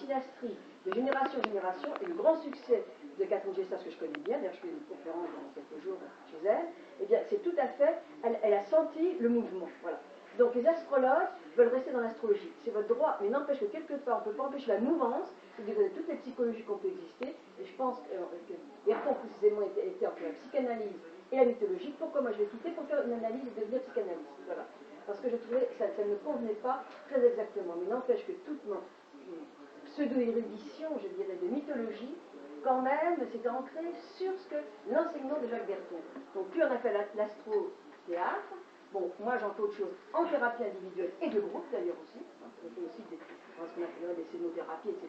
synastrie de génération en génération, et le grand succès de Catherine Gestas, que je connais bien, d'ailleurs je fais une conférence dans quelques jours chez elle, eh bien c'est tout à fait, elle a senti le mouvement, voilà. Donc les astrologues veulent rester dans l'astrologie, c'est votre droit, mais n'empêche que quelque part on ne peut pas empêcher la mouvance, c'est-à-dire toutes les psychologies qu'on peut exister, et je pense que Berton précisément était entre la psychanalyse et la mythologie. Pourquoi moi je l'ai quitté? Pour faire une analyse et devenir psychanalyste, voilà. Parce que je trouvais que ça ne me convenait pas très exactement, mais n'empêche que toute mon pseudo-érudition, je dirais, de mythologie, quand même, c'était ancré sur ce que l'enseignement de Jacques Berton. Donc plus on a fait l'astro-théâtre, bon, moi j'en fais autre chose, en thérapie individuelle et de groupe d'ailleurs aussi, on fait aussi ce qu'on appelle des scénothérapies, etc.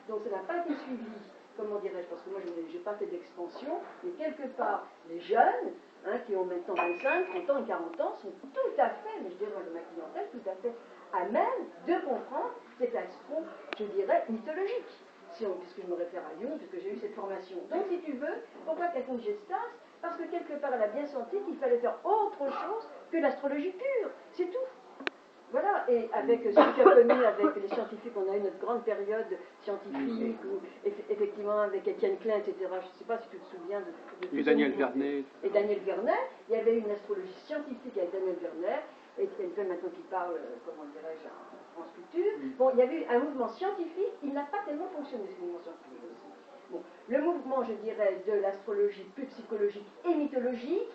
Donc ça n'a pas été suivi, comment dirais-je, parce que moi je n'ai pas fait d'expansion, mais quelque part, les jeunes, qui ont maintenant 25, 30 ans et 40 ans, sont tout à fait, mais je dirais de ma clientèle, tout à fait à même de comprendre cet astro, je dirais, mythologique. Puisque je me réfère à Jung, puisque j'ai eu cette formation. Donc, si tu veux, pourquoi Catherine Gestas? Parce que quelque part, elle a bien senti qu'il fallait faire autre chose que l'astrologie pure. C'est tout. Voilà, et avec ce que tu as connu avec les scientifiques, on a eu notre grande période scientifique, où, effectivement, avec Étienne Klein, etc. Je ne sais pas si tu te souviens de et Daniel Vernet. Et Daniel Vernet, il y avait une astrologie scientifique avec Daniel Vernet, et Étienne Klein maintenant qui parle, comment dirais-je, en France Culture. Bon, il y avait eu un mouvement scientifique, il n'a pas tellement fonctionné ce mouvement scientifique aussi. Bon, le mouvement, je dirais, de l'astrologie plus psychologique et mythologique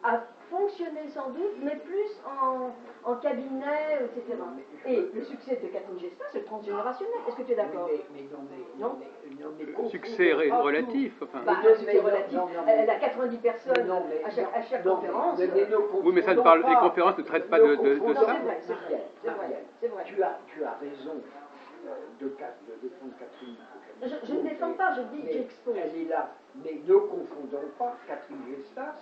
a fonctionné sans doute, mais plus en cabinet, etc. Et le succès de Catherine Gestas, c'est le transgénérationnel. Est-ce que tu es d'accord? Non. Succès relatif. Enfin. Bah, le succès relatif. Elle a 90 personnes à chaque conférence. Oui, mais ça ne parle, les conférences ne traitent pas de ça. C'est vrai. Tu as raison de défendre Catherine. Je ne défends pas, je dis j'expose. Elle est là, mais ne confondons pas Catherine Gestas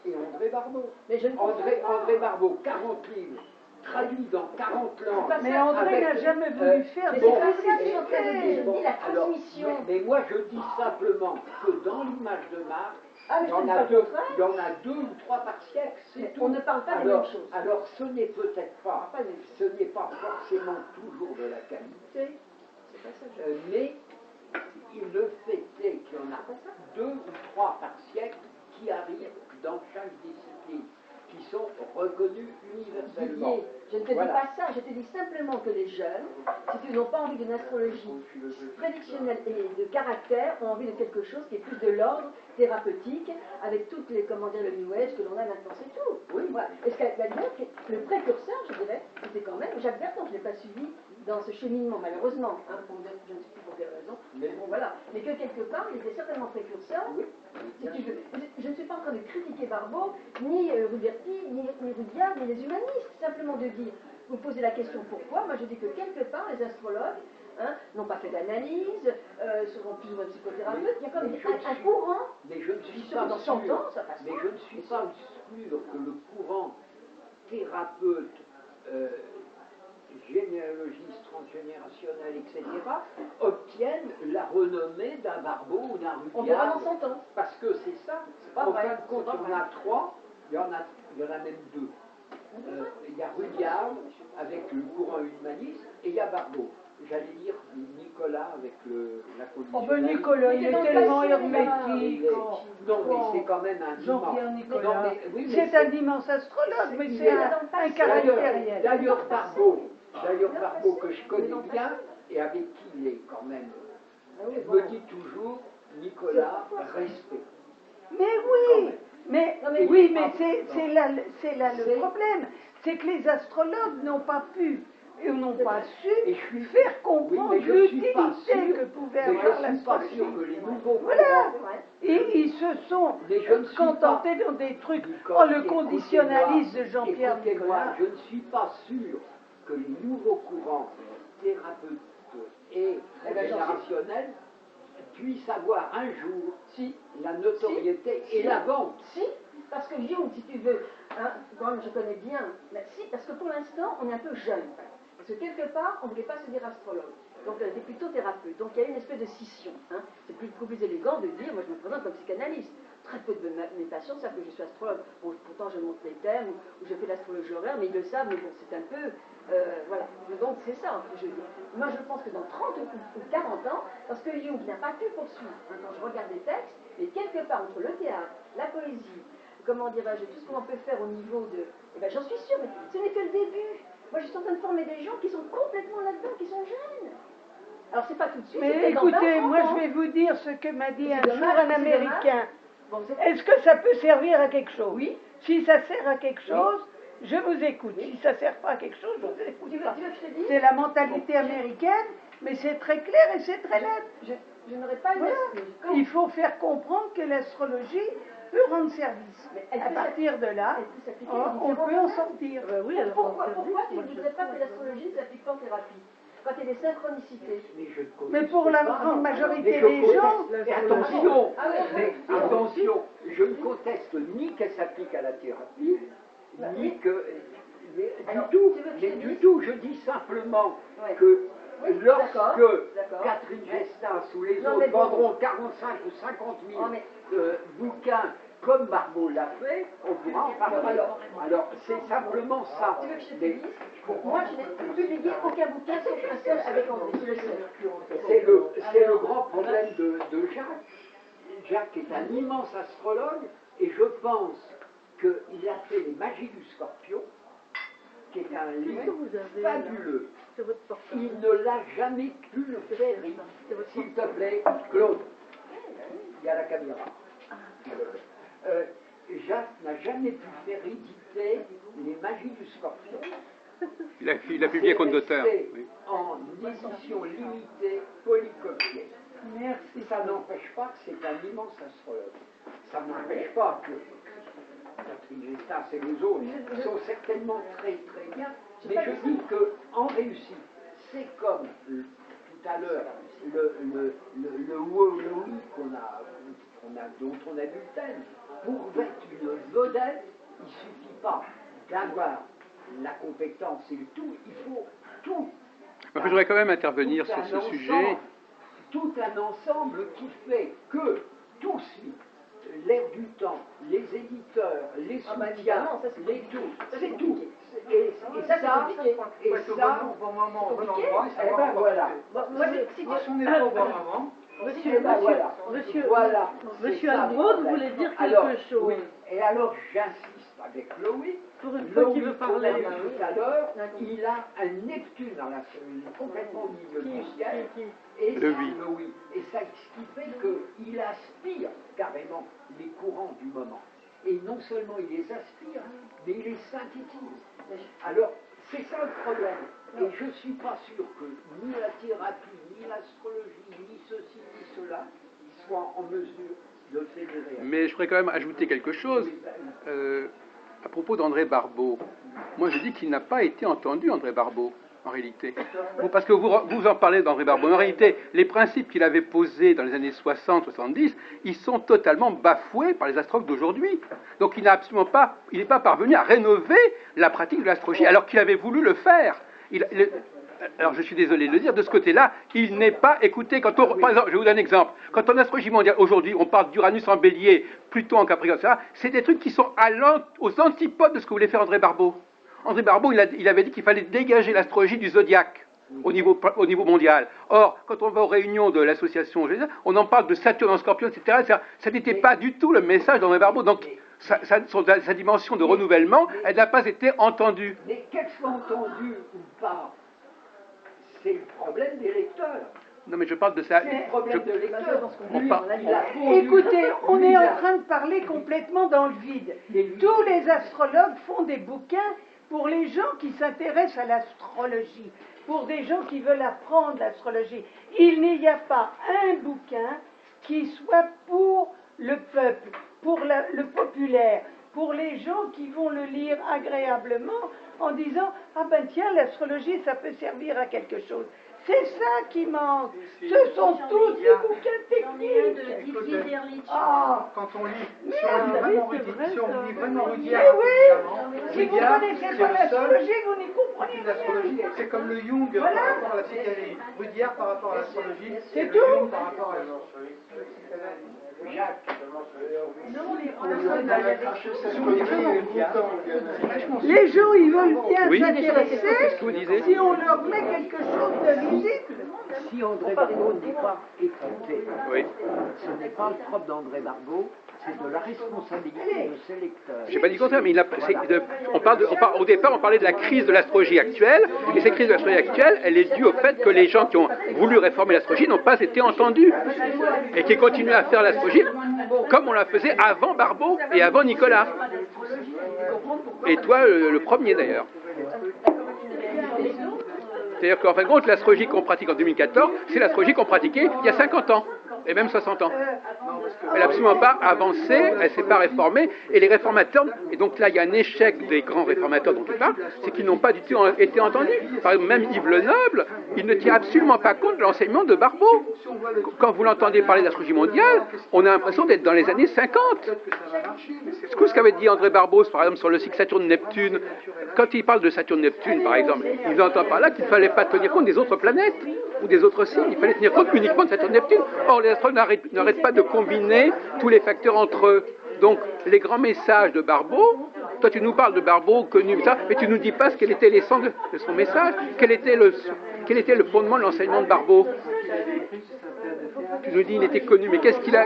et André Barbeau. Mais je ne André Barbeau, 40 livres, traduits dans 40 langues. Mais André n'a jamais voulu faire. Mais c'est pas ça que je suis en train de dire, je dis la transmission. Mais moi je dis simplement que dans l'image de Marc, il y en a deux ou trois par siècle, c'est tout. On ne parle pas des mêmes choses. Alors ce n'est peut-être pas, ce n'est pas forcément toujours de la qualité, mais le fait est qu'il y en a deux ou trois par siècle qui arrivent dans chaque discipline, qui sont reconnus universellement. Didier, je ne te dis pas ça, je te dis simplement que les jeunes, si tu n'ont pas envie d'une astrologie prédictionnelle et de caractère, ont envie de quelque chose qui est plus de l'ordre thérapeutique, avec toutes les, comment dire, le New Age que l'on a maintenant, c'est tout. Oui, voilà. Est-ce que le précurseur, je dirais, c'était quand même Jacques Berton, je ne l'ai pas suivi dans ce cheminement, malheureusement, je ne sais plus pour quelle raison, mais bon, voilà. Mais que quelque part, il était certainement précurseur, si tu veux. Je ne suis pas en train de critiquer Barbeau, ni Ruberti, ni Rudyard, ni les humanistes, simplement de dire, vous posez la question pourquoi, moi je dis que quelque part, les astrologues, n'ont pas fait d'analyse, seront plus ou moins psychothérapeutes, il y a quand même un courant, mais je ne suis pas dans 100 ans, ça passe mais je ne suis pas sûr que le courant thérapeute, généalogiste, transgénérationnel, etc., obtiennent la renommée d'un Barbeau ou d'un Rudyard. On verra dans 100 ans. Parce que c'est ça. En fin de compte, il y en a trois, il y en a même deux. Il y a Rudyard avec le courant humaniste et il y a Barbeau. J'allais dire Nicolas avec la politique. Oh ben Nicolas, il est tellement hermétique. Non, mais c'est quand même un Jean-Pierre immense. Nicolas. Oui, c'est un immense astrologue, mais c'est un caractériel. D'ailleurs, Barbeau, que je connais bien et avec qui il est quand même, me dit toujours Nicolas, respect. Mais c'est là le problème. C'est que les astrologues n'ont pas pu et n'ont pas su faire comprendre l'utilité que pouvait avoir l'astrologie. Je ne suis pas sûr que les nouveaux voilà. Et ils se sont contentés dans des trucs. Oh, le conditionnaliste de Jean-Pierre Nicolas. Je ne suis pas sûr que les nouveaux courants thérapeutes et générationnels puissent avoir un jour la notoriété et la vente. Si, parce que Jung, si tu veux, comme je connais bien, mais si, parce que pour l'instant, on est un peu jeune. Parce que quelque part, on ne voulait pas se dire astrologue. Donc elle était plutôt thérapeute. Donc il y a une espèce de scission. Hein. C'est beaucoup plus élégant de dire, moi je me présente comme psychanalyste. Très peu de mes patients savent que je suis astrologue. Bon, pourtant je montre les thèmes, ou je fais l'astrologie horaire, mais ils le savent, mais bon, c'est un peu... voilà. Donc c'est ça que je dis. Moi je pense que dans 30 ou 40 ans, parce que Jung n'a pas pu poursuivre, hein, quand je regarde les textes, mais quelque part entre le théâtre, la poésie, comment dirais-je, tout ce qu'on peut faire au niveau de... Eh bien j'en suis sûre, mais ce n'est que le début. Moi je suis en train de former des gens qui sont complètement là-dedans, qui sont jeunes. Alors c'est pas tout de suite. Mais écoutez, moi je vais vous dire ce que m'a dit un jour un Américain. Bon, est-ce que ça peut servir à quelque chose? Oui. Si ça sert à quelque chose, je vous écoute. Si ça ne sert pas à quelque chose, je vous écoute pas. C'est la mentalité américaine, mais c'est très clair et c'est très net. Je n'aurais pas voilà. Il faut faire comprendre que l'astrologie peut rendre service. À partir de là, on peut en sortir. Oui, pourquoi tu ne voudrais pas que l'astrologie s'applique en thérapie quand il y a des synchronicités? Mais pour la grande majorité des gens... Attention, attention, je ne conteste ni qu'elle s'applique à la thérapie, ni que... du tout, je dis simplement que lorsque Catherine Gestas ou les autres vendront 45 ou 50 000 bouquins comme Barbeau l'a fait, on pourra en parler. Alors, c'est simplement ça. Tu veux que je te dise? Moi, je n'ai publié aucun bouquin sauf un seul avec André. C'est le grand problème de Jacques. Jacques est un immense astrologue et je pense qu'il a fait Les Magies du Scorpion, qui est un livre fabuleux. Il ne l'a jamais pu le faire. S'il te plaît, Claude, il y a la caméra. Jacques n'a jamais pu faire éditer Les Magies du Scorpion. Il a publié Conte d'auteur. Oui. En édition limitée, polycopiée. Merci. Ça n'empêche pas que c'est un immense astrologue. Ça n'empêche pas que Catherine Gestas et les autres sont certainement très très bien. Mais je dis qu'en réussite, c'est comme tout à l'heure le oui dont on a vu le thème. Pour être une vedette, il ne suffit pas d'avoir la compétence et le tout, il faut tout. Je voudrais quand même intervenir sur ce sujet. Tout un ensemble qui fait que tout suit. L'air du temps, les éditeurs, les soutiens, les tout, c'est tout. Et ça, voilà. Monsieur Albrod voulait dire quelque chose. Oui. Et alors, j'insiste avec Loïc. Pour une fois qu'il veut parler. Tout à l'heure, il a un Neptune dans la complètement au milieu du ciel. Et Loïc. Et ça, ce qui fait qu'il aspire carrément les courants du moment. Et non seulement il les aspire, mais il les synthétise. Alors, c'est ça le problème. Et je ne suis pas sûr que ni la thérapie, ni l'astrologie, ni ceci, ni cela, soient en mesure de fédérer. Mais je pourrais quand même ajouter quelque chose. À propos d'André Barbeau, moi je dis qu'il n'a pas été entendu, André Barbeau, en réalité. Parce que vous en parlez d'André Barbeau. En réalité, les principes qu'il avait posés dans les années 60-70, ils sont totalement bafoués par les astrologues d'aujourd'hui. Donc il n'est pas parvenu à rénover la pratique de l'astrologie, alors qu'il avait voulu le faire. Alors je suis désolé de le dire, de ce côté-là, il n'est pas écouté. Par exemple, je vous donne un exemple. Quand en astrologie mondiale, aujourd'hui, on parle d'Uranus en bélier, Pluton en Capricorne, etc., c'est des trucs qui sont aux antipodes de ce que voulait faire André Barbeau. André Barbeau, il avait dit qu'il fallait dégager l'astrologie du zodiaque au niveau mondial. Or, quand on va aux réunions de l'association, on en parle de Saturne en Scorpion, etc. Ça n'était pas du tout le message d'André Barbeau. Donc, sa dimension de renouvellement, elle n'a pas été entendue. Mais qu'elle soit entendue ou pas, c'est le problème des lecteurs. Non, mais je parle de ça. C'est le problème de lecteurs. Écoutez, on est en train de parler complètement dans le vide. Tous les astrologues font des bouquins pour les gens qui s'intéressent à l'astrologie, pour des gens qui veulent apprendre l'astrologie. Il n'y a pas un bouquin qui soit pour le peuple, pour le populaire, pour les gens qui vont le lire agréablement en disant « Ah ben tiens, l'astrologie, ça peut servir à quelque chose ». C'est ça qui manque. Ce sont tous des bouquins techniques. Quand on lit, si on lit vraiment Rudyard, si vous ne connaissez pas l'astrologie, vous n'y comprenez L'étude de l'astrologie, c'est comme le Jung par rapport à la psychanalyse. Rudyard par rapport à l'astrologie, C'est le tout. Jung par rapport à la Les gens, ils veulent bien Oui. s'intéresser Qu'est-ce que vous disiez? si on leur met quelque chose de visible. Si André Barbeau n'est pas écouté, Oui. ce n'est pas le propre d'André Barbeau, c'est de la responsabilité de ses lecteurs. J'ai pas dit le contraire, mais au départ, on parlait de la crise de l'astrologie actuelle, et cette crise de l'astrologie actuelle, elle est due au fait que les gens qui ont voulu réformer l'astrologie n'ont pas été entendus, et qui continuent à faire l'astrologie comme on la faisait avant Barbeau et avant Nicolas. Et toi, le premier d'ailleurs. C'est-à-dire qu'en fin de compte, l'astrologie qu'on pratique en 2014, c'est l'astrologie qu'on pratiquait il y a 50 ans, et même 60 ans. Elle n'a absolument pas avancé, elle ne s'est pas réformée, et les réformateurs, et donc là il y a un échec des grands réformateurs dont tu parles, c'est qu'ils n'ont pas du tout été entendus. Par exemple, même Yves Le Noble, il ne tient absolument pas compte de l'enseignement de Barbeau. Quand vous l'entendez parler d'astrologie mondiale, on a l'impression d'être dans les années 50. C'est ce qu'avait dit André Barbeau, par exemple, sur le cycle Saturne-Neptune. Quand il parle de Saturne-Neptune, par exemple, il entend par là qu'il ne fallait pas tenir compte des autres planètes ou des autres signes, il fallait tenir compte uniquement de Saturne-Neptune. Or, les astronomes n'arrêtent pas de combiner tous les facteurs entre eux. Donc, les grands messages de Barbeau, toi tu nous parles de Barbeau connu, ça, mais tu ne nous dis pas quel était l'essence de son message, quel était le fondement de l'enseignement de Barbeau. Tu nous dis il était connu, mais qu'est-ce qu'il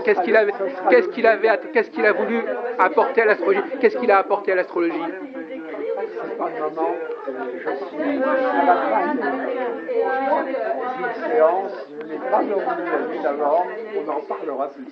a voulu apporter à l'astrologie? Qu'est-ce qu'il a apporté à l'astrologie? C'est pas le moment, je suis à la fin d'une séance, je n'ai pas de revenu d'abord, on en parlera plus.